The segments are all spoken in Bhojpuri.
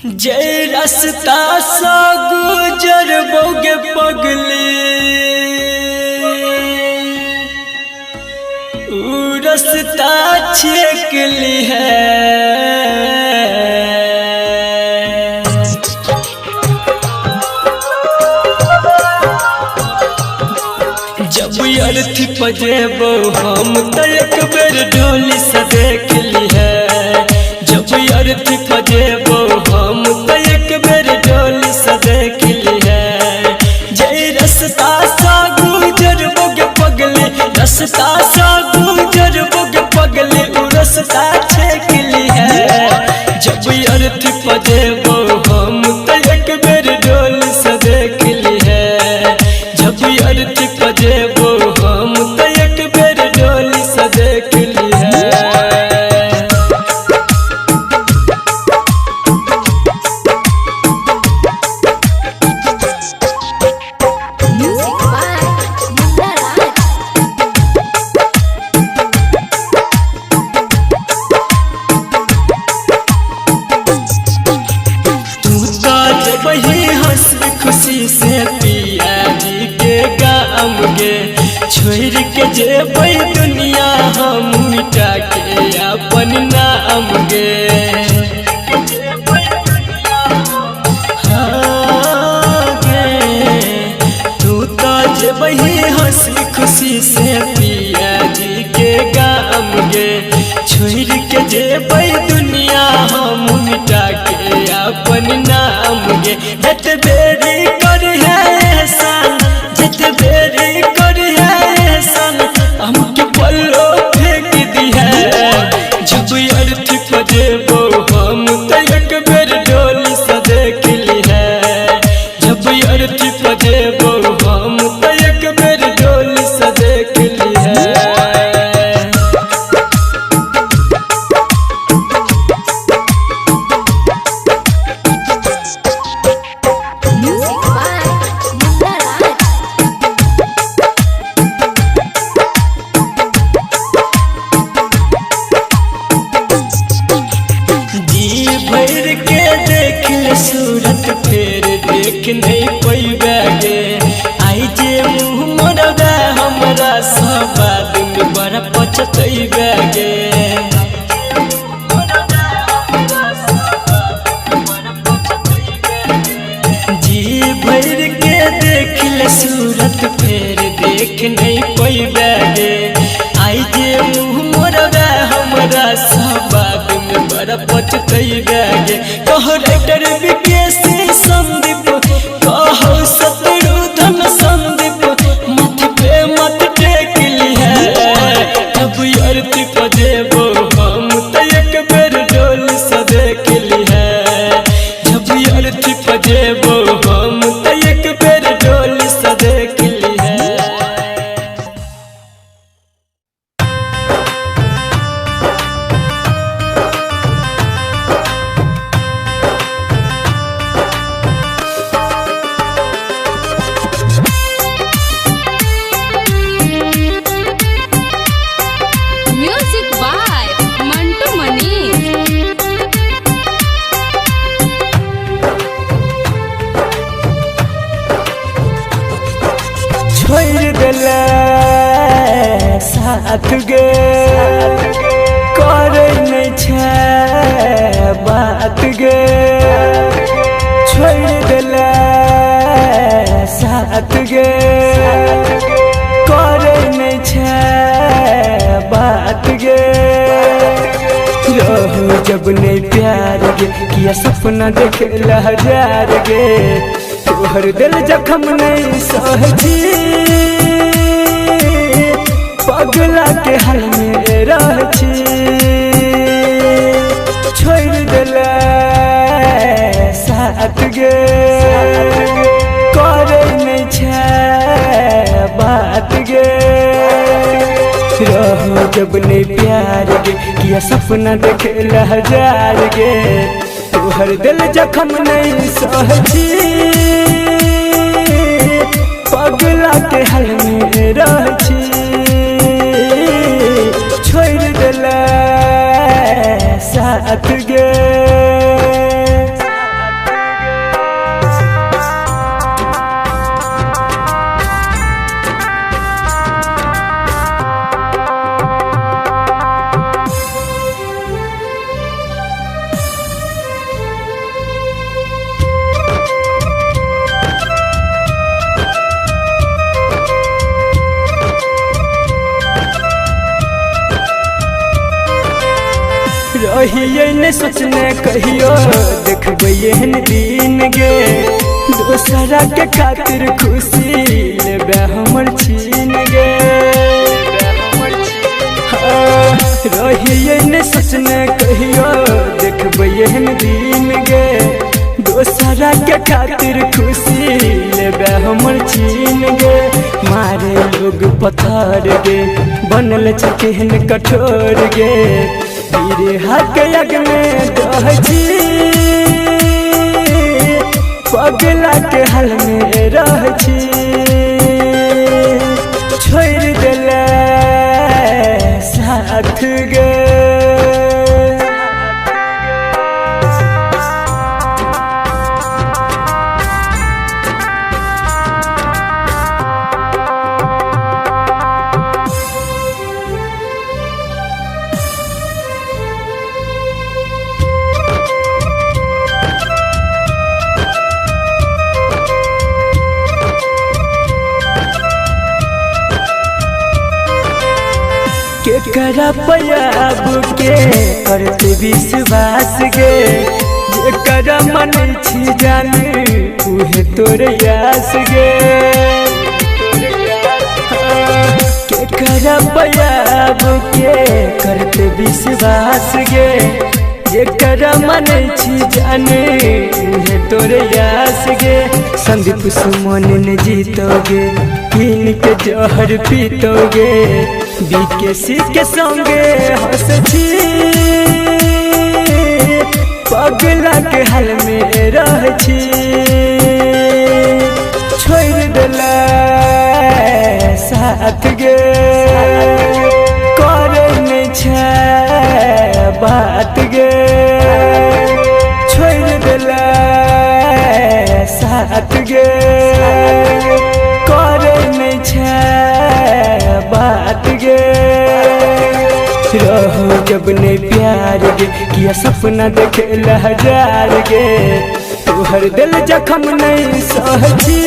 जय रास्ता सा गुजर बोगे पगली रास्ता छेक ली है। जब अर्थी पजेबो हम तो एक बेर ढोली से देख ली है। जब अर्थी पजेबो हम तो एक बेर ढोली से देख ली है। जय रास्ता सा गुजर बोगे पगली रास्ता सा गुजर बोगे पगली रास्ता छेक ली है। जब अर्थी पजेबो हम तो एक बेर ढोली से देख ली है। जब अर्थी पजेबो हम तो एक बेर ढोली से देख ली है। खुशी से पिया जी के गाम गे छोड़ के जेबै दुनिया हम मिटा के अपन नाम गे। हाँ गे तू तो जेबै हंसी खुशी से पिया जी के गाम गे छोड़ के जेबै दुनिया हम मिटा के अपन नाम गे। जत बेरी कर है एहसान जत बेरी कर है एहसान हमके पल्लो फेंक दी है। जब अर्थी पजेबो हम तो एक बेर ढोली से देख ली है। जब अर्थी पजेबो हम तो एक बेर ढोली से देख ली है। सूरत फेर देख नहीं पैबे गे आई जे मुँह मोरबे हमरा सब आदमी बड़ा पछतैबे गे। जी भर के देख ले सूरत फेर देख नहीं पैबे गे आई जे मुँह मोरबे हमरा सब आदमी बड़ा पछतैबे गे। कहो राइटर विकेश संदीप कहो शत्रुघ्न संदीप मत पे मत टेक ली है। जब अर्थी पजेबो हम तो एक बेर ढोली से देख ली है। जब अर्थी पजेबो हम तो एक बेर ढोली से देख ली है। साथ गे करे नहीं छे बात गे छोड़ देले साथ गे करे नहीं छे बात गे। रहो जब नहीं प्यार गे किया सपना देख हजार गे तोहर दिल जखम नहीं सहजी पगला के हाल में रहछी छोड़ देले साथ गे करे नहीं छे बात गे। रहो जब नहीं प्यार गे किया सपना देख हजार गे तोहर दिल जखम नहीं सहजी पगला के हाल में रहछी छोड़ देले साथ गे। रहिए न सोचने कहियो देखबे एहन दिन गे दोसरा के खातिर खुशी लेबे हमर छीन गे रहिए न सोचने कहियो देखबे एहन दिन गे दोसरा के खातिर खुशी लेबे हमर छीन गे मारे लोग पत्थर गे बनल छ केहन कठोर गे तेरे हाथ यज्ञ में दहजी पगला के हाल में रहजी छोड़ देले साथ गे के करा पयाब के करते विश्वास गे जे करा मन छी जाने उहे तोर यास गे के करा पयाब के करते विश्वास गे जे करा मन छी जाने उहे तोर यास गे संदीप सुमन ने जीतोगे पीन के जहर पीतोगे बीकेसी के संगे हंस छी पगला के हाल में रह छी छोड़ देला साथ गे करे नहीं छै बात गे छोड़ देला साथ गे करे नहीं छै बात गे रहो जब ने प्यार गे किया सपना देखे हजार गे तोहर दिल जखम नहीं सहजी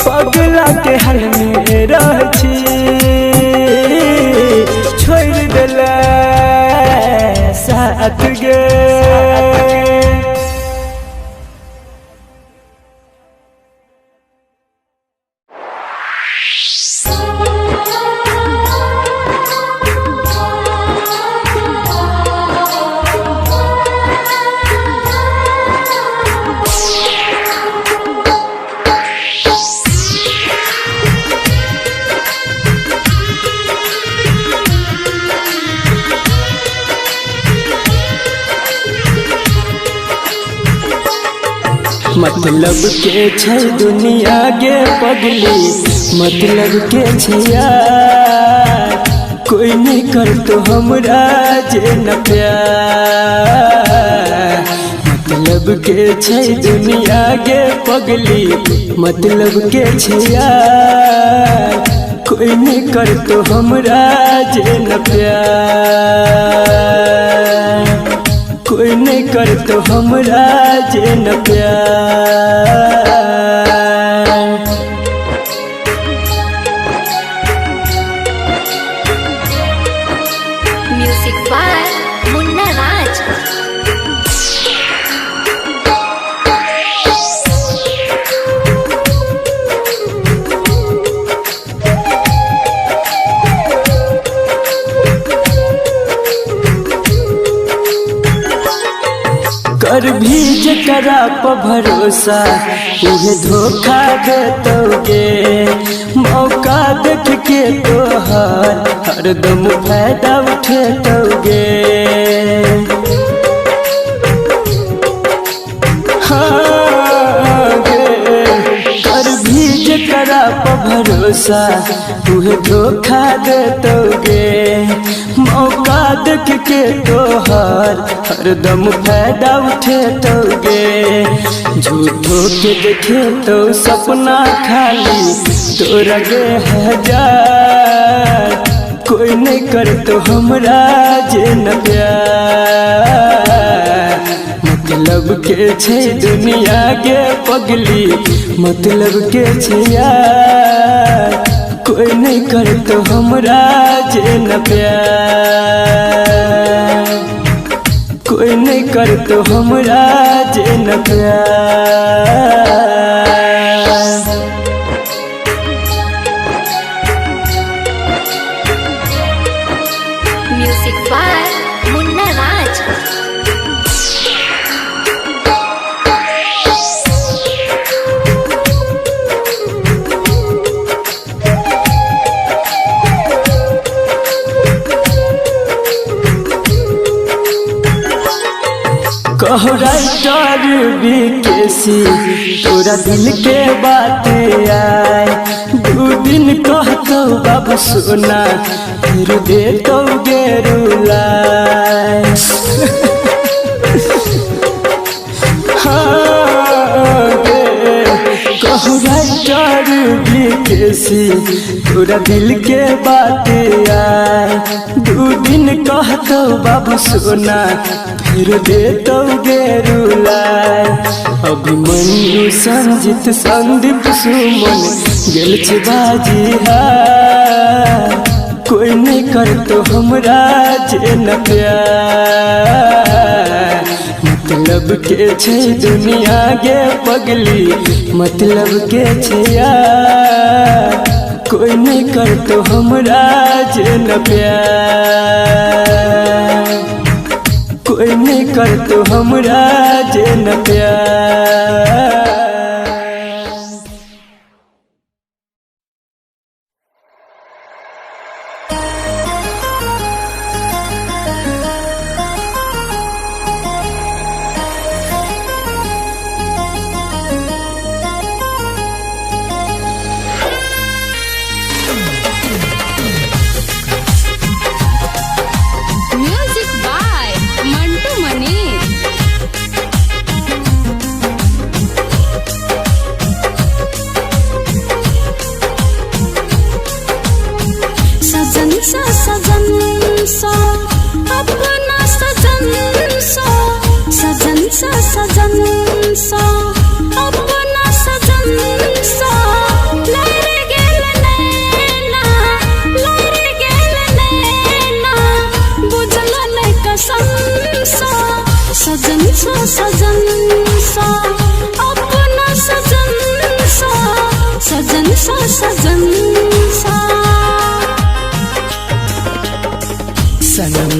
पगला के हाल में रहजी छोड़ देला साथ गे मतलब के छै दुनिया गे पगली मतलब के छै यार कोई नहीं कर तो हमरा जे न प्यार मतलब के छै दुनिया गे पगली मतलब के छै यार कोई नहीं कर तो हमरा जे न प्यार कोई नहीं कर तो हमरा जे न प्यार म्यूजिक बाय मुन्ना राज। कर भी जकरा पर भरोसा उहे धोखा देतोगे मौका देख के तोहर हरदम फायदा उठेतोगे हाँ गे कर भी जकरा पर भरोसा उहे धोखा देतोगे मौका देख के तोहर हरदम फायदा उठेतोगे झूठो के देखे तो सपना खाली तोरा गे हजार कोई नहीं कर तो हमरा जे न प्यार मतलब के छै दुनिया गे पगली मतलब के छै यार कोई नहीं कर तो हमरा जे न प्यार कर तो हमरा जे न प्यार। म्यूजिक बाय मुन्ना राज। कहो राइटर बीकेसी तोरा दिल के बात आए, 2 दिन कहतो बाबू सोना फिर दे तो गेरुलाए। कहो राइटर बीकेसी तोरा दिल के बात आए, 2 दिन कहतो बाबू सोना फिर दे तो गेरुलाए। अभिमन्यु संजित संदीप सुमन गेल छे बाजी हार, कोई नहीं कर तो हमरा जे न प्यार। मतलब के छे दुनिया गे पगली, मतलब के छे यार, कोई नहीं कर तो हमरा जे न प्यार। कोई नहीं कर तो हमरा जे न प्यार। म्यूजिक बाय मंटू मनी। सजन सा अपना सजन सा, सजन सा अपना सजन सा। लहर गेल नैना, लहर गेल नैना, बुझल नहीं कसम सा। सजन सा अपना सजन सा, सजन सा। सनम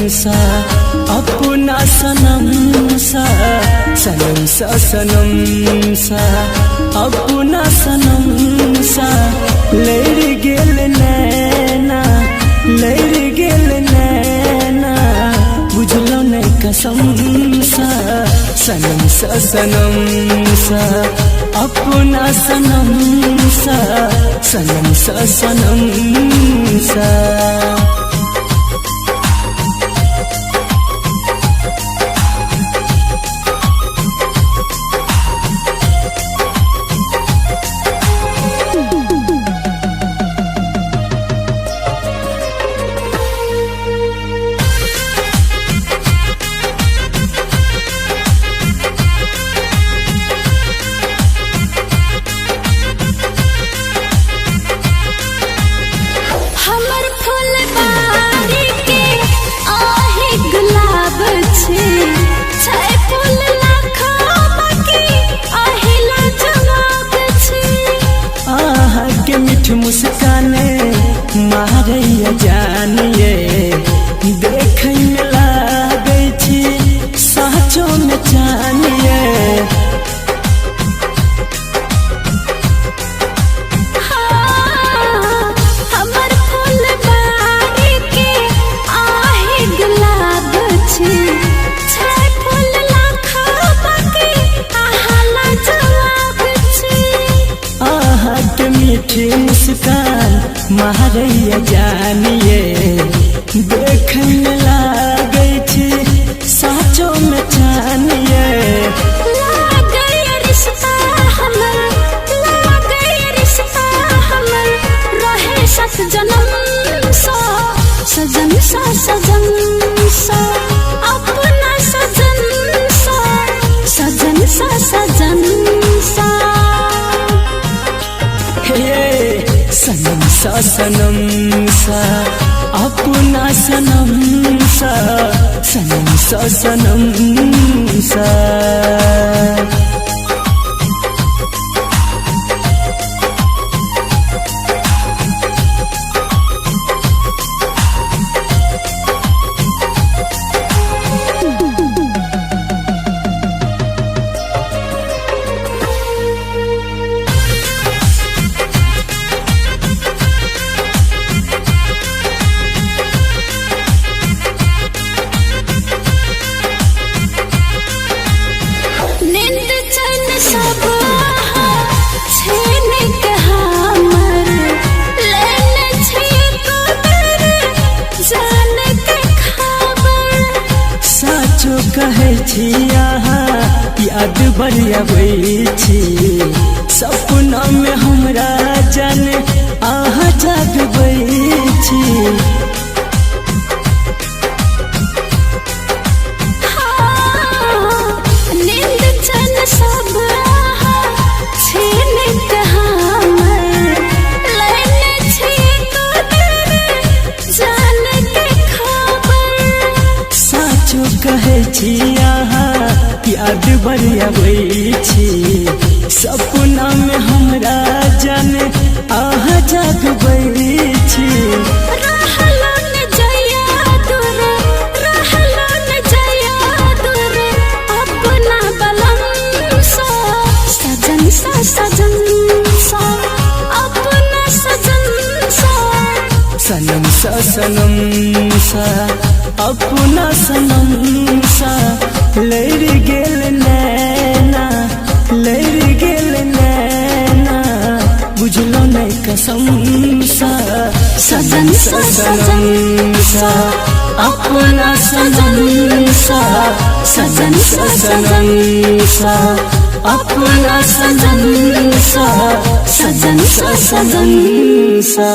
सा अपना सनम सा, सनम सा अपना सनम सा। लहर गेल नैना, लहर गेल नैना, बुझलो नहीं कसम सा। सनम सा अपना सनम सा, सनम सा। हमर फुलबारी के आहे गुलाब छे, छै फूल लाखो बाकी आहे लाजवाब छे। आहा के मीठ मुस्काने मारैया जानिए, देखै में लागै छी साचो में जानिए। हमर फुलबारी के आहे गुलाब छे, छै फूल लाखो बाकी आहे लाजवाब छे। आहा के मीठी मुस्कान मारैया जानिए, देखै में लागै छी साचो में जानिए। लागै रिश्ता हमर, लागै रिश्ता हमर, रहे सत जन्म सा। सजन सा अपना सजन सा, सजन सा। हे सनम सा अपना सनम सा सनम सा सनम सा। कहै छी अहाँ याद बड़ी अबै छी सपना में हमरा जाने अहाँ जागबै छी। नींद चैन सब छीन के हमर लेने छी जान के खबर। साचो कहै छी अहाँ याद बड़ी अबै छी सपना में हमरा जाने अहाँ जागबै छी। रहलो न जया दूर, रहलो न जया दूर अपना बलम सा सजन सा सजन सा अपना सजन सा सनम सा सनम सा अपना सनम सा। लड़ गेल नैना लड़ गेल नैना बुझलो नहीं कसम सा सजन सा सनम सा अपना सनम सा सजन सा सनम सा अपना सनम सा सजन सा सनम सा।